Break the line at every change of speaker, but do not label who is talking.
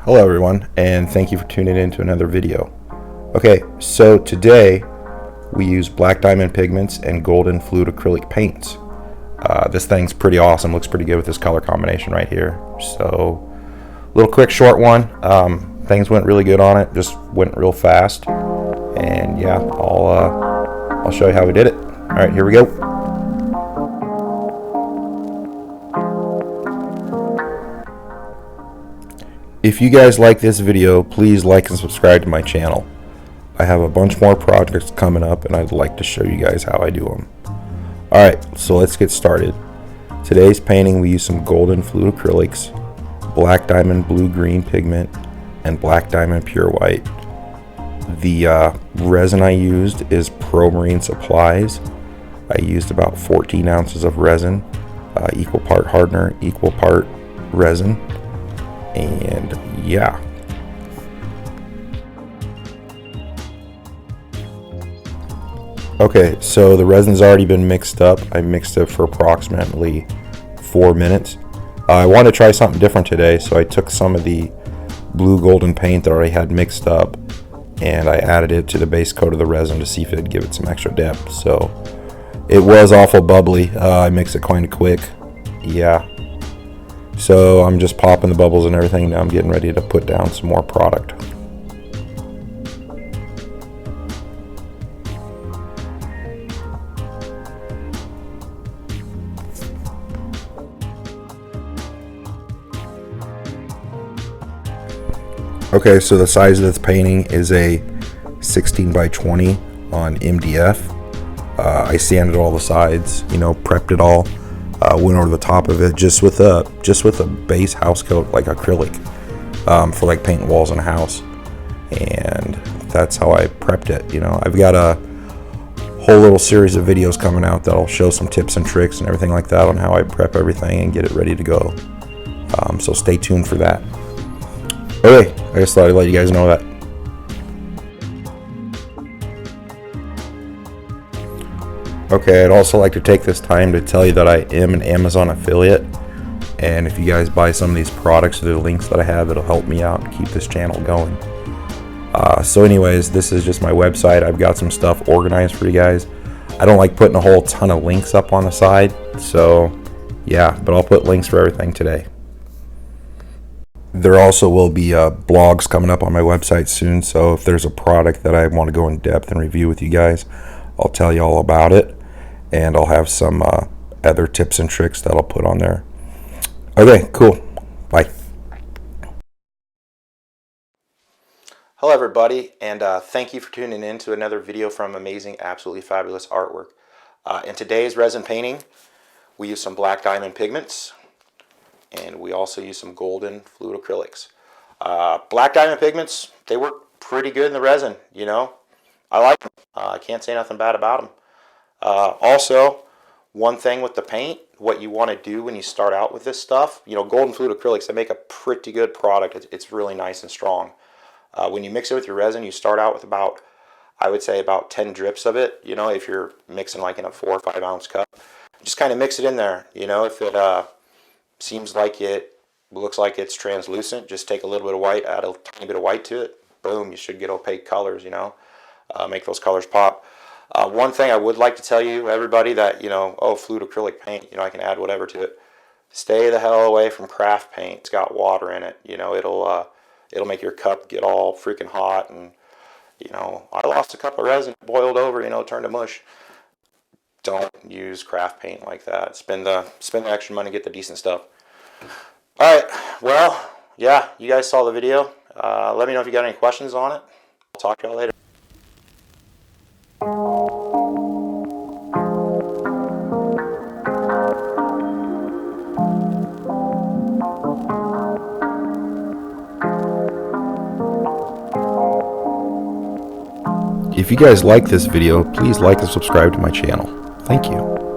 Hello everyone, and thank you for tuning in to another video. Okay, so today we use black diamond pigments and golden fluid acrylic paints. This thing's pretty awesome, looks pretty good with this color combination right here. So, a little quick short one. Things went really good on it, just went real fast. And yeah, I'll show you how we did it. Alright, here we go. If you guys like this video, please like and subscribe to my channel. I have a bunch more projects coming up and I'd like to show you guys how I do them. Alright, so let's get started. Today's painting we use some golden fluid acrylics, black diamond blue-green pigment, and black diamond pure white. The resin I used is Promarine supplies. I used about 14 ounces of resin, equal part hardener, equal part resin. And yeah, okay, so the resin's already been mixed up. I mixed it for approximately 4 minutes. I wanted to try something different today, so I took some of the blue golden paint that I already had mixed up and I added it to the base coat of the resin to see if it'd give it some extra depth. So it was awful bubbly. I mixed it kind of quick. Yeah. So I'm just popping the bubbles and everything. Now I'm getting ready to put down some more product. Okay, so the size of this painting is a 16 by 20 on MDF. I sanded all the sides, prepped it all. Went over the top of it just with a base house coat like acrylic for like painting walls in a house, and that's how I prepped it. I've got a whole little series of videos coming out that'll show some tips and tricks and everything like that on how I prep everything and get it ready to go. So stay tuned for that. Okay, I just thought I'd let you guys know that. Okay, I'd also like to take this time to tell you that I am an Amazon affiliate, and if you guys buy some of these products through the links that I have, it'll help me out and keep this channel going. So anyways, this is just my website. I've got some stuff organized for you guys. I don't like putting a whole ton of links up on the side, so yeah, but I'll put links for everything today. There also will be blogs coming up on my website soon, so if there's a product that I want to go in depth and review with you guys, I'll tell you all about it. And I'll have some other tips and tricks that I'll put on there. Okay, cool. Bye. Hello everybody, and thank you for tuning in to another video from Amazing Absolutely Fabulous Artwork. In today's resin painting, we use some black diamond pigments, and we also use some golden fluid acrylics. Black diamond pigments, they work pretty good in the resin, I like them. I can't say nothing bad about them. Also, one thing with the paint, what you want to do when you start out with this stuff, golden fluid acrylics, they make a pretty good product. It's really nice and strong. When you mix it with your resin, you start out with about, I would say about 10 drips of it, if you're mixing like in a 4 or 5 ounce cup. Just kind of mix it in there, if it seems like it looks like it's translucent, just take a little bit of white, add a tiny bit of white to it, boom, you should get opaque colors, make those colors pop. One thing I would like to tell you, everybody, that, fluid acrylic paint, I can add whatever to it. Stay the hell away from craft paint. It's got water in it. It'll make your cup get all freaking hot. And, I lost a cup of resin, boiled over, turned to mush. Don't use craft paint like that. Spend the extra money, get the decent stuff. All right. Well, yeah, you guys saw the video. Let me know if you got any questions on it. I'll talk to y'all later. If you guys like this video, please like and subscribe to my channel. Thank you.